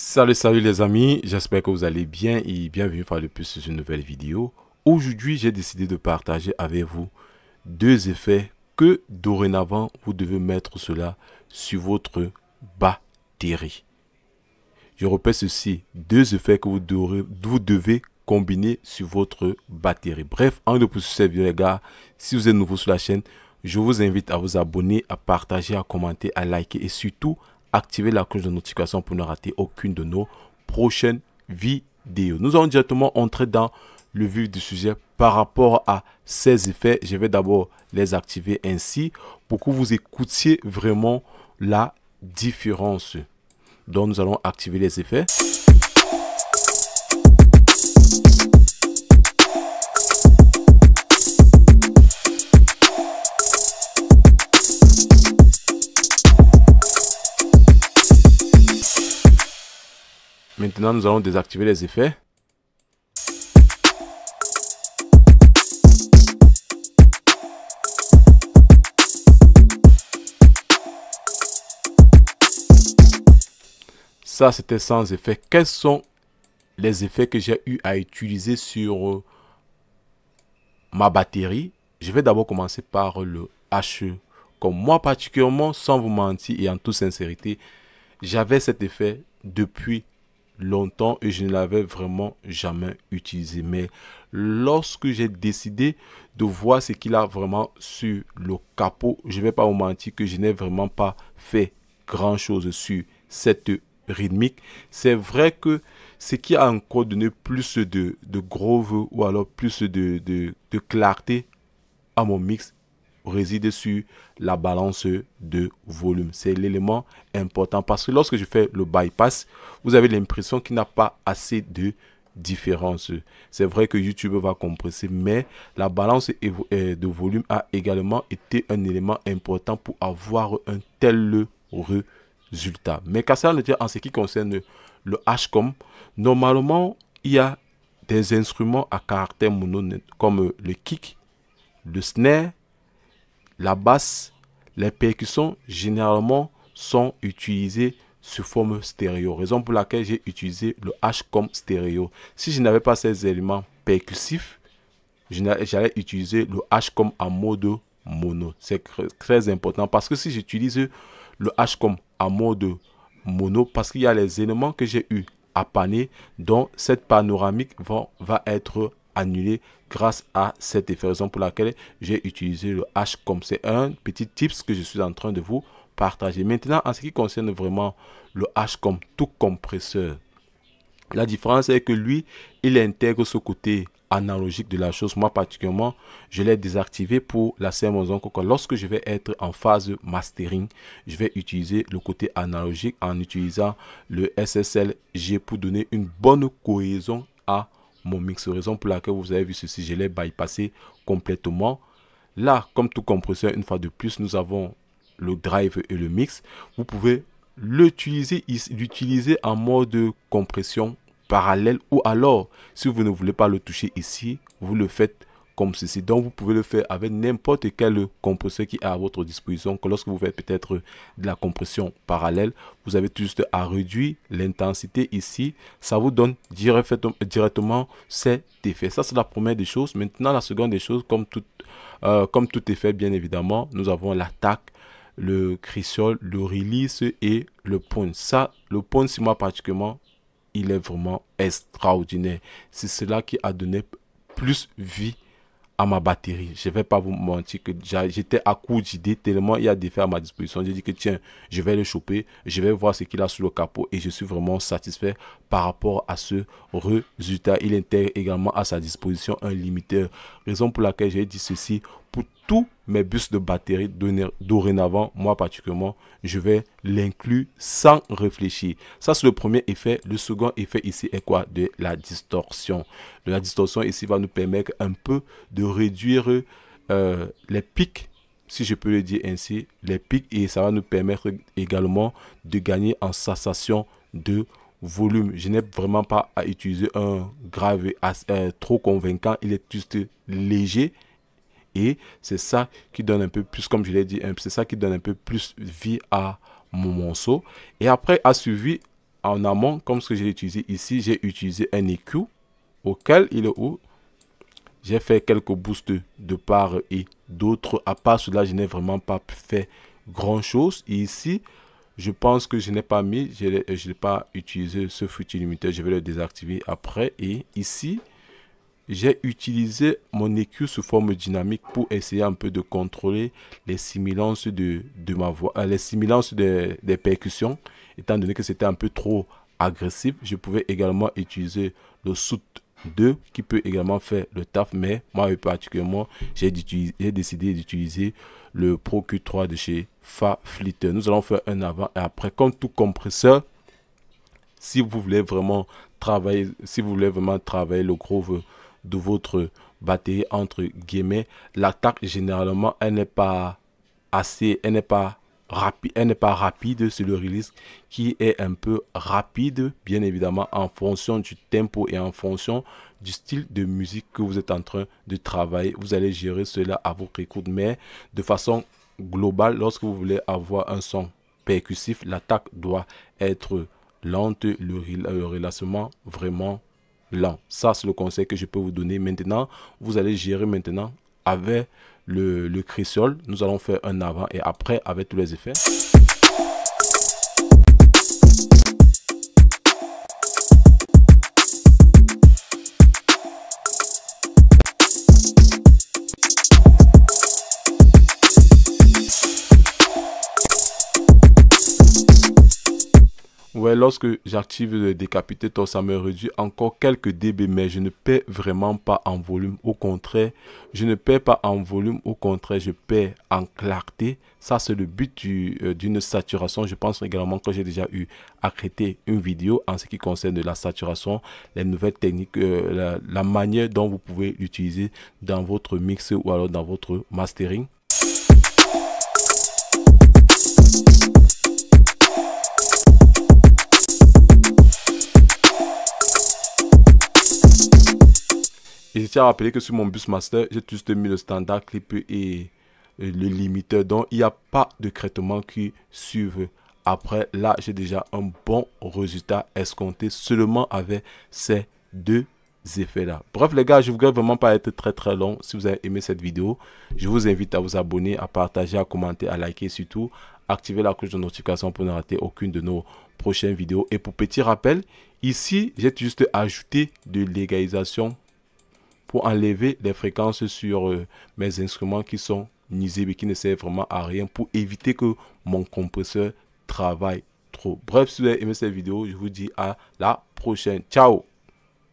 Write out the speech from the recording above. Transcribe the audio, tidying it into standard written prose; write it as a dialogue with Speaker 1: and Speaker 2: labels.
Speaker 1: Salut les amis, j'espère que vous allez bien et bienvenue une fois de plus sur une nouvelle vidéo. Aujourd'hui, j'ai décidé de partager avec vous deux effets que dorénavant vous devez mettre cela sur votre batterie. Je répète ceci, deux effets que vous devez combiner sur votre batterie. Bref, en de plus sur cette vidéo les gars, si vous êtes nouveau sur la chaîne, je vous invite à vous abonner, à partager, à commenter, à liker et surtout activer la cloche de notification pour ne rater aucune de nos prochaines vidéos. Nous allons directement entrer dans le vif du sujet par rapport à ces effets. Je vais d'abord les activer ainsi pour que vous écoutiez vraiment la différence. Donc nous allons activer les effets. Maintenant, nous allons désactiver les effets. Ça, c'était sans effet. Quels sont les effets que j'ai eu à utiliser sur ma batterie? Je vais d'abord commencer par le HE. Comme moi particulièrement, sans vous mentir et en toute sincérité, j'avais cet effet depuis longtemps et je ne l'avais vraiment jamais utilisé. Mais lorsque j'ai décidé de voir ce qu'il a vraiment sur le capot, je ne vais pas vous mentir que je n'ai vraiment pas fait grand chose sur cette rythmique. C'est vrai que ce qui a encore donné plus de groove ou alors plus de clarté à mon mix réside sur la balance de volume. C'est l'élément important parce que lorsque je fais le bypass, vous avez l'impression qu'il n'a pas assez de différence. C'est vrai que YouTube va compresser, mais la balance de volume a également été un élément important pour avoir un tel résultat. Mais qu'à ça ne tient en ce qui concerne le HCOM, normalement, il y a des instruments à caractère mono comme le kick, le snare, la basse, les percussions généralement sont utilisées sous forme stéréo. Raison pour laquelle j'ai utilisé le HCOM stéréo. Si je n'avais pas ces éléments percussifs, j'allais utiliser le HCOM en mode mono. C'est très important parce que si j'utilise le HCOM en mode mono, parce qu'il y a les éléments que j'ai eu à panner, dont cette panoramique va être annulée grâce à cet effet, raison pour laquelle j'ai utilisé le HCOM. C'est un petit tips que je suis en train de vous partager. Maintenant, en ce qui concerne vraiment le HCOM, tout compresseur, la différence est que lui, il intègre ce côté analogique de la chose. Moi, particulièrement, je l'ai désactivé pour la simple raison que lorsque je vais être en phase mastering, je vais utiliser le côté analogique en utilisant le SSL-G pour donner une bonne cohésion à mon mix. Raison pour laquelle vous avez vu ceci, je l'ai bypassé complètement. Là, comme tout compresseur, une fois de plus, nous avons le drive et le mix. Vous pouvez l'utiliser en mode compression parallèle ou alors, si vous ne voulez pas le toucher ici, vous le faites comme ceci. Donc, vous pouvez le faire avec n'importe quel compresseur qui est à votre disposition. Que lorsque vous faites peut-être de la compression parallèle, vous avez juste à réduire l'intensité ici. Ça vous donne directement cet effet. Ça, c'est la première des choses. Maintenant, la seconde des choses, comme tout effet, bien évidemment, nous avons l'attaque, le crissol, le release et le point. Ça, le point, si moi particulièrement, il est vraiment extraordinaire. C'est cela qui a donné plus vie à ma batterie. Je ne vais pas vous mentir que j'étais à court d'idées tellement il y a des faits à ma disposition. J'ai dit que tiens, je vais le choper, je vais voir ce qu'il a sur le capot et je suis vraiment satisfait par rapport à ce résultat. Il intègre également à sa disposition un limiteur. Raison pour laquelle j'ai dit ceci, pour tous mes bus de batterie dorénavant, moi particulièrement, je vais l'inclure sans réfléchir. Ça, c'est le premier effet. Le second effet ici est quoi? De la distorsion. La distorsion ici va nous permettre un peu de réduire les pics, si je peux le dire ainsi, les pics, et ça va nous permettre également de gagner en sensation de volume. Je n'ai vraiment pas à utiliser un grave trop convaincant. Il est juste léger. Et c'est ça qui donne un peu plus, comme je l'ai dit, c'est ça qui donne un peu plus vie à mon morceau. Et après, a suivi en amont, comme ce que j'ai utilisé ici, j'ai utilisé un EQ auquel il est où j'ai fait quelques boosts de part et d'autre. À part cela, je n'ai vraiment pas fait grand chose. Et ici, je pense que je n'ai pas mis, je n'ai pas utilisé ce Fruity Limiter. Je vais le désactiver après. Et ici, j'ai utilisé mon EQ sous forme dynamique pour essayer un peu de contrôler les simulances de ma voix, les simulances des percussions. Étant donné que c'était un peu trop agressif, je pouvais également utiliser le Soot 2 qui peut également faire le taf, mais moi particulièrement j'ai décidé d'utiliser le Pro Q3 de chez Faflitter. Nous allons faire un avant et après. Comme tout compresseur, si vous voulez vraiment travailler le groove de votre batterie entre guillemets, l'attaque généralement elle n'est pas rapide, c'est le release qui est un peu rapide, bien évidemment en fonction du tempo et en fonction du style de musique que vous êtes en train de travailler. Vous allez gérer cela à votre écoute, mais de façon globale, lorsque vous voulez avoir un son percussif, l'attaque doit être lente, le relâchement vraiment lent. Ça, c'est le conseil que je peux vous donner. Maintenant, vous allez gérer maintenant avec le crisol. Nous allons faire un avant et après avec tous les effets. Ouais, lorsque j'active le décapitateur, ça me réduit encore quelques dB, mais je ne perds vraiment pas en volume. Au contraire, je ne perds pas en volume, au contraire, je perds en clarté. Ça, c'est le but d'une saturation. Je pense également que j'ai déjà eu à créer une vidéo en ce qui concerne la saturation, les nouvelles techniques, la manière dont vous pouvez l'utiliser dans votre mix ou alors dans votre mastering. Et je tiens à rappeler que sur mon Busmaster, j'ai juste mis le standard clip et le limiteur. Donc, il n'y a pas de traitement qui suivent. Après, là, j'ai déjà un bon résultat escompté seulement avec ces deux effets-là. Bref, les gars, je ne voudrais vraiment pas être très long. Si vous avez aimé cette vidéo, je vous invite à vous abonner, à partager, à commenter, à liker et surtout activer la cloche de notification pour ne rater aucune de nos prochaines vidéos. Et pour petit rappel, ici, j'ai juste ajouté de l'égalisation pour enlever les fréquences sur mes instruments qui sont nuisibles et qui ne servent vraiment à rien, pour éviter que mon compresseur travaille trop. Bref, si vous avez aimé cette vidéo, je vous dis à la prochaine. Ciao!